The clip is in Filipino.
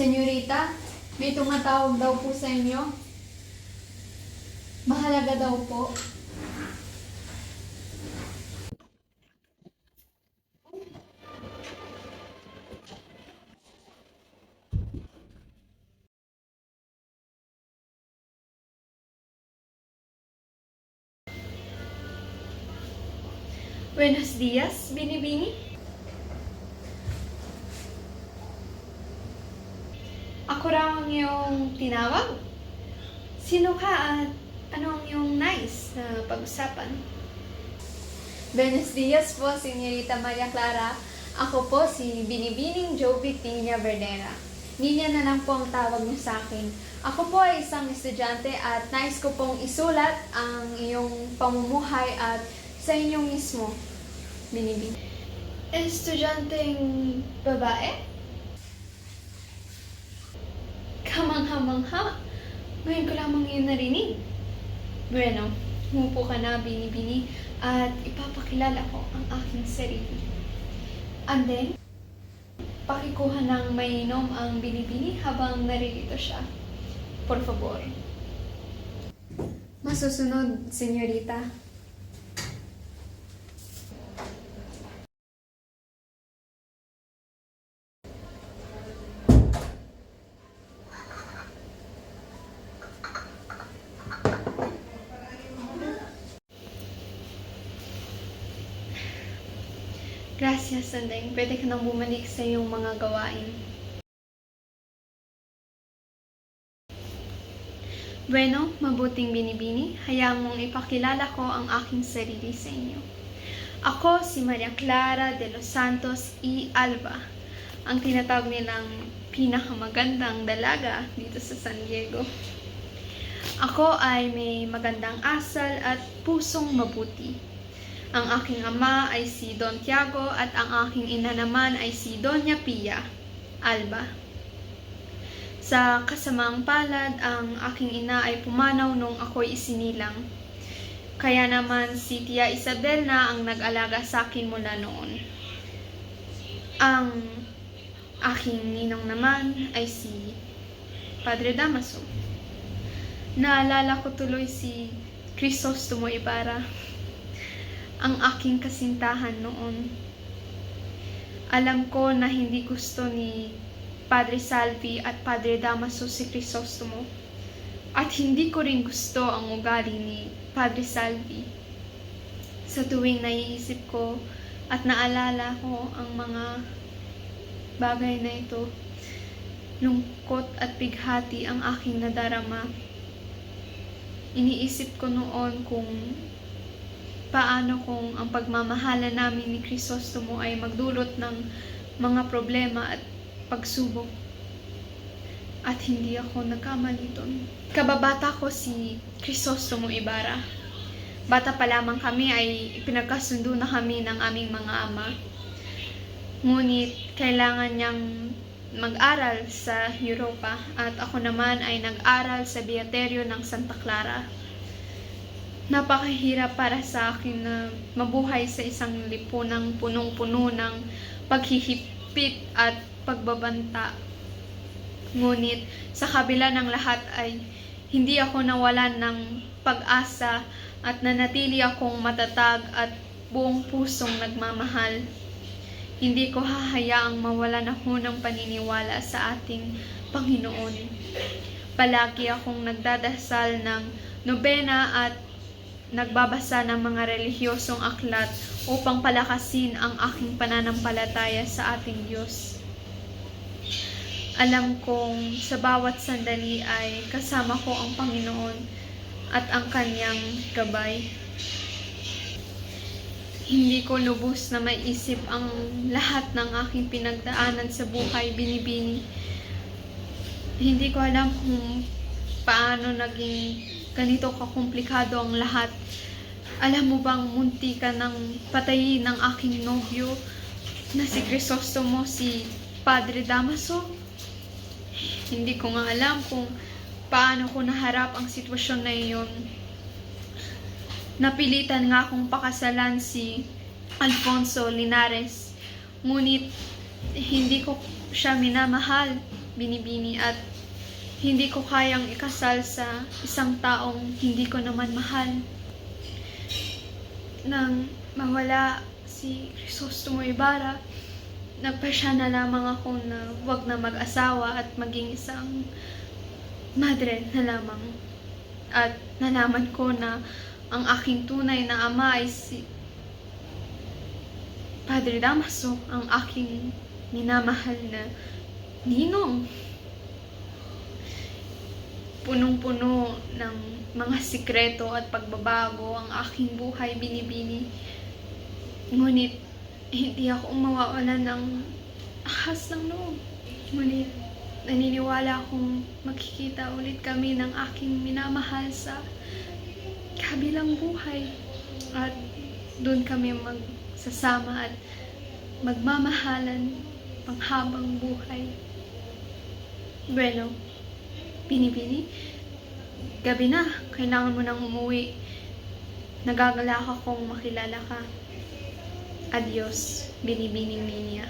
Senyorita, may tumatawag daw po sa inyo. Mahalaga daw po. Buenos dias, Binibini. Ako raw ang iyong tinawag. Sino ka at ano ang iyong nais na pag-usapan? Buenos dias po, Senyorita Maria Clara. Ako po si Binibining Jovi Tina Verdera. Ninya na lang po ang tawag niyo sa akin. Ako po ay isang estudyante at nais ko pong isulat ang iyong pamumuhay at sa inyong mismo, Binibini. Estudyanteng babae? Kamangha-mangha. Ngayon ko lamang yun narinig. Bueno, umupo ka na, Binibini, at ipapakilala ko ang aking sarili. And then, pakikuha ng mainom ang Binibini habang naririto siya. Por favor. Masusunod, senyorita. Gracias, Sandeng. Pwede ka nang bumalik sa iyong mga gawain. Bueno, mabuting Binibini. Hayaan mong ipakilala ko ang aking sarili sa inyo. Ako si Maria Clara de los Santos y Alba, ang tinatawag nilang pinakamagandang dalaga dito sa San Diego. Ako ay may magandang asal at pusong mabuti. Ang aking ama ay si Don Tiago at ang aking ina naman ay si Doña Pia Alba. Sa kasamaang palad, ang aking ina ay pumanaw nung ako'y isinilang. Kaya naman si Tia Isabel na ang nag-alaga sa akin mula noon. Ang aking ninong naman ay si Padre Damaso. Naalala ko tuloy si Crisostomo Ibarra, ang aking kasintahan noon. Alam ko na hindi gusto ni Padre Salvi at Padre Damaso si Crisostomo, at hindi ko rin gusto ang ugali ni Padre Salvi. Sa tuwing naiisip ko at naalala ko ang mga bagay na ito, lungkot at bighati ang aking nadarama. Iniisip ko noon kung paano kung ang pagmamahala namin ni Crisostomo ay magdulot ng mga problema at pagsubok. At hindi ako nagkamali doon. Kababata ko si Crisostomo Ibarra. Bata pa lamang kami ay pinagkasundo na kami ng aming mga ama. Ngunit kailangan niyang mag-aral sa Europa at ako naman ay nag-aral sa Beaterio ng Santa Clara. Napakahirap para sa akin na mabuhay sa isang lipunang punong-puno ng paghihipit at pagbabanta. Ngunit sa kabila ng lahat ay hindi ako nawalan ng pag-asa at nanatili akong matatag at buong pusong nagmamahal. Hindi ko hahayaang mawalan ako ng paniniwala sa ating Panginoon. Palagi akong nagdadasal ng nobena at nagbabasa ng mga relihiyosong aklat upang palakasin ang aking pananampalataya sa ating Diyos. Alam kong sa bawat sandali ay kasama ko ang Panginoon at ang Kanyang gabay. Hindi ko lubos na maisip ang lahat ng aking pinagdaanan sa buhay, Binibini. Hindi ko alam kung paano naging ganito kakomplikado ang lahat. Alam mo bang munti ka ng patayin ng aking nobyo na si Crisostomo, si Padre Damaso? Hindi ko nga alam kung paano ko naharap ang sitwasyon na iyon. Napilitan nga akong pakasalan si Alfonso Linares, ngunit hindi ko siya minamahal. Binibini, at hindi ko kayang ikasal sa isang taong hindi ko naman mahal. Nang mawala si Crisostomo Ibarra, nagpasya na lamang ako na wag na mag-asawa at maging isang madre na lamang. At nalaman ko na ang aking tunay na ama ay si Padre Damaso, ang aking minamahal na ninong. Punong-puno ng mga sikreto at pagbabago ang aking buhay, Binibini. Ngunit hindi ako mawawalan ng ahas ng loob. Ngunit naniniwala akong makikita ulit kami ng aking minamahal sa kabilang buhay. At doon kami magsasama at magmamahalan panghabang buhay. Bueno, Binibini, gabi na. Kailangan mo nang umuwi. Nagagalak akong makilala ka. Adios, Binibining Ninya.